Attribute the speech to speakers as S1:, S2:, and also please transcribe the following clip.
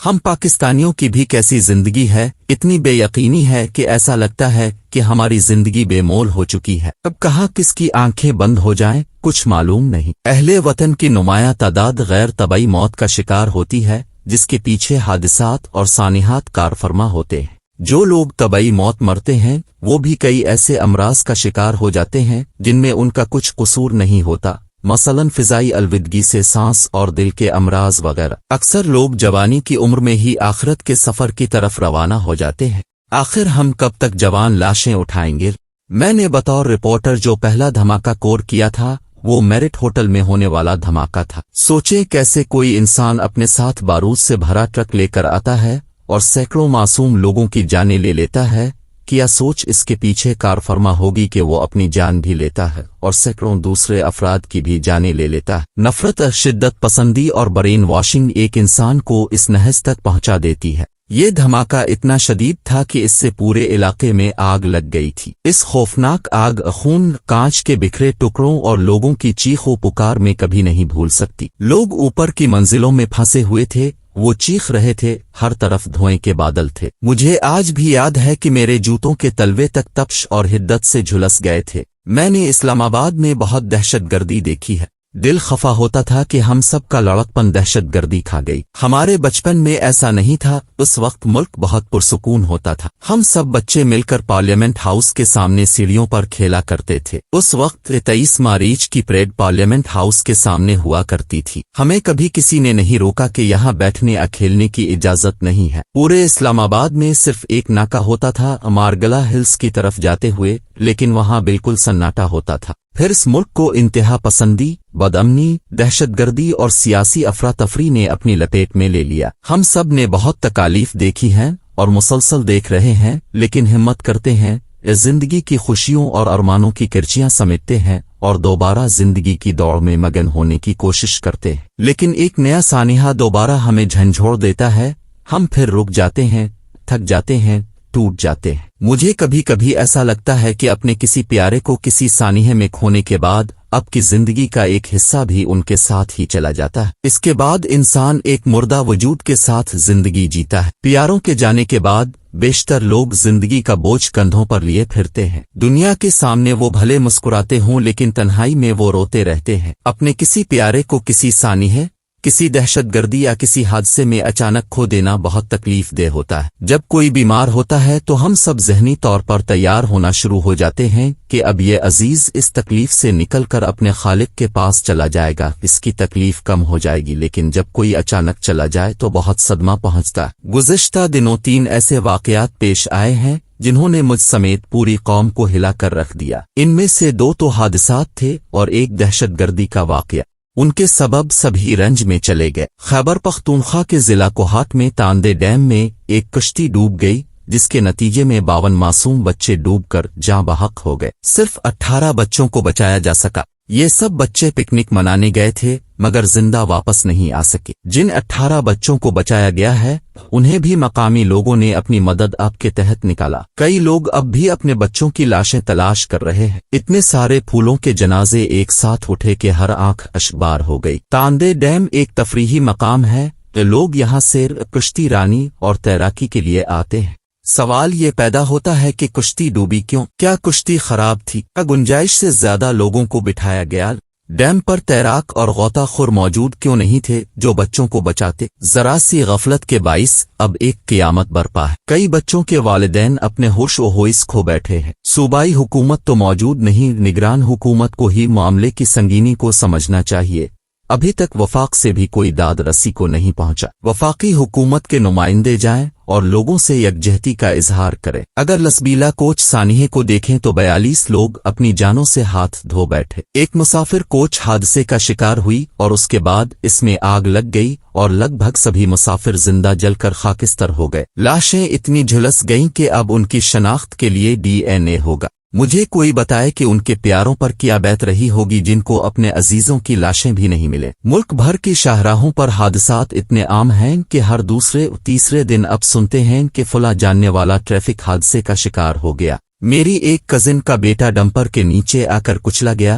S1: ہم پاکستانیوں کی بھی کیسی زندگی ہے، اتنی بے یقینی ہے کہ ایسا لگتا ہے کہ ہماری زندگی بے مول ہو چکی ہے۔ اب کہاں کس کی آنکھیں بند ہو جائیں کچھ معلوم نہیں۔ اہل وطن کی نمایاں تعداد غیر طبعی موت کا شکار ہوتی ہے، جس کے پیچھے حادثات اور سانحات کار فرما ہوتے ہیں۔ جو لوگ طبعی موت مرتے ہیں وہ بھی کئی ایسے امراض کا شکار ہو جاتے ہیں جن میں ان کا کچھ قصور نہیں ہوتا، مثلاً فضائی الودگی سے سانس اور دل کے امراض وغیرہ۔ اکثر لوگ جوانی کی عمر میں ہی آخرت کے سفر کی طرف روانہ ہو جاتے ہیں۔ آخر ہم کب تک جوان لاشیں اٹھائیں گے؟ میں نے بطور رپورٹر جو پہلا دھماکہ کور کیا تھا وہ میرٹ ہوٹل میں ہونے والا دھماکہ تھا۔ سوچیں کیسے کوئی انسان اپنے ساتھ بارود سے بھرا ٹرک لے کر آتا ہے اور سینکڑوں معصوم لوگوں کی جانیں لے لیتا ہے۔ کیا سوچ اس کے پیچھے کار فرما ہوگی کہ وہ اپنی جان بھی لیتا ہے اور سینکڑوں دوسرے افراد کی بھی جانیں لے لیتا ہے۔ نفرت، شدت پسندی اور برین واشنگ ایک انسان کو اس نہج تک پہنچا دیتی ہے۔ یہ دھماکہ اتنا شدید تھا کہ اس سے پورے علاقے میں آگ لگ گئی تھی۔ اس خوفناک آگ خون، کانچ کے بکھرے ٹکڑوں اور لوگوں کی چیخ و پکار میں کبھی نہیں بھول سکتی۔ لوگ اوپر کی منزلوں میں پھنسے ہوئے تھے، وہ چیخ رہے تھے، ہر طرف دھوئیں کے بادل تھے۔ مجھے آج بھی یاد ہے کہ میرے جوتوں کے تلوے تک تپش اور حدت سے جھلس گئے تھے۔ میں نے اسلام آباد میں بہت دہشت گردی دیکھی ہے۔ دل خفا ہوتا تھا کہ ہم سب کا لڑکپن دہشت گردی کھا گئی۔ ہمارے بچپن میں ایسا نہیں تھا، اس وقت ملک بہت پرسکون ہوتا تھا۔ ہم سب بچے مل کر پارلیمنٹ ہاؤس کے سامنے سیڑھیوں پر کھیلا کرتے تھے۔ اس وقت 23 مارچ کی پریڈ پارلیمنٹ ہاؤس کے سامنے ہوا کرتی تھی۔ ہمیں کبھی کسی نے نہیں روکا کہ یہاں بیٹھنے یا کھیلنے کی اجازت نہیں ہے۔ پورے اسلام آباد میں صرف ایک ناکا ہوتا تھا مارگلا ہلز کی طرف جاتے ہوئے، لیکن وہاں بالکل سناٹا ہوتا تھا۔ پھر اس ملک کو انتہا پسندی، بدامنی، دہشت گردی اور سیاسی افراتفری نے اپنی لپیٹ میں لے لیا۔ ہم سب نے بہت تکالیف دیکھی ہیں اور مسلسل دیکھ رہے ہیں، لیکن ہمت کرتے ہیں، اس زندگی کی خوشیوں اور ارمانوں کی کرچیاں سمیٹتے ہیں اور دوبارہ زندگی کی دوڑ میں مگن ہونے کی کوشش کرتے ہیں۔ لیکن ایک نیا سانحہ دوبارہ ہمیں جھنجھوڑ دیتا ہے، ہم پھر رک جاتے ہیں، تھک جاتے ہیں، ٹوٹ جاتے ہیں۔ مجھے کبھی کبھی ایسا لگتا ہے کہ اپنے کسی پیارے کو کسی سانحے میں کھونے کے بعد اب کی زندگی کا ایک حصہ بھی ان کے ساتھ ہی چلا جاتا ہے۔ اس کے بعد انسان ایک مردہ وجود کے ساتھ زندگی جیتا ہے۔ پیاروں کے جانے کے بعد بیشتر لوگ زندگی کا بوجھ کندھوں پر لیے پھرتے ہیں۔ دنیا کے سامنے وہ بھلے مسکراتے ہوں لیکن تنہائی میں وہ روتے رہتے ہیں۔ اپنے کسی پیارے کو کسی سانحے، کسی دہشت گردی یا کسی حادثے میں اچانک کھو دینا بہت تکلیف دہ ہوتا ہے۔ جب کوئی بیمار ہوتا ہے تو ہم سب ذہنی طور پر تیار ہونا شروع ہو جاتے ہیں کہ اب یہ عزیز اس تکلیف سے نکل کر اپنے خالق کے پاس چلا جائے گا، اس کی تکلیف کم ہو جائے گی۔ لیکن جب کوئی اچانک چلا جائے تو بہت صدمہ پہنچتا ہے۔ گزشتہ دنوں 3 ایسے واقعات پیش آئے ہیں جنہوں نے مجھ سمیت پوری قوم کو ہلا کر رکھ دیا۔ ان میں سے 2 تو حادثات تھے اور ایک دہشت گردی کا واقعہ۔ ان کے سبب سبھی رنج میں چلے گئے۔ خیبر پختونخوا کے ضلع کوہاٹ میں تاندے ڈیم میں ایک کشتی ڈوب گئی، جس کے نتیجے میں 52 معصوم بچے ڈوب کر جاں بحق ہو گئے۔ صرف 18 بچوں کو بچایا جا سکا۔ یہ سب بچے پکنک منانے گئے تھے مگر زندہ واپس نہیں آ سکے۔ جن 18 بچوں کو بچایا گیا ہے انہیں بھی مقامی لوگوں نے اپنی مدد آپ کے تحت نکالا۔ کئی لوگ اب بھی اپنے بچوں کی لاشیں تلاش کر رہے ہیں۔ اتنے سارے پھولوں کے جنازے ایک ساتھ اٹھے کہ ہر آنکھ اشکبار ہو گئی۔ تاندے ڈیم ایک تفریحی مقام ہے، لوگ یہاں سیر، کشتی رانی اور تیراکی کے لیے آتے ہیں۔ سوال یہ پیدا ہوتا ہے کہ کشتی ڈوبی کیوں؟ کیا کشتی خراب تھی؟ کیا گنجائش سے زیادہ لوگوں کو بٹھایا گیا؟ ڈیم پر تیراک اور غوطہ خور موجود کیوں نہیں تھے جو بچوں کو بچاتے؟ ذرا سی غفلت کے باعث اب ایک قیامت برپا ہے۔ کئی بچوں کے والدین اپنے ہوش و ہوش کھو بیٹھے ہیں۔ صوبائی حکومت تو موجود نہیں، نگران حکومت کو ہی معاملے کی سنگینی کو سمجھنا چاہیے۔ ابھی تک وفاق سے بھی کوئی داد رسی کو نہیں پہنچا۔ وفاقی حکومت کے نمائندے جائیں اور لوگوں سے یکجہتی کا اظہار کریں۔ اگر لسبیلا کوچ سانحے کو دیکھیں تو 42 لوگ اپنی جانوں سے ہاتھ دھو بیٹھے۔ ایک مسافر کوچ حادثے کا شکار ہوئی اور اس کے بعد اس میں آگ لگ گئی اور لگ بھگ سبھی مسافر زندہ جل کر خاکستر ہو گئے۔ لاشیں اتنی جھلس گئیں کہ اب ان کی شناخت کے لیے DNA ہوگا۔ مجھے کوئی بتائے کہ ان کے پیاروں پر کیا بیت رہی ہوگی جن کو اپنے عزیزوں کی لاشیں بھی نہیں ملے۔ ملک بھر کی شاہراہوں پر حادثات اتنے عام ہیں کہ ہر دوسرے تیسرے دن اب سنتے ہیں کہ فلاں جاننے والا ٹریفک حادثے کا شکار ہو گیا۔ میری ایک کزن کا بیٹا ڈمپر کے نیچے آ کر کچلا گیا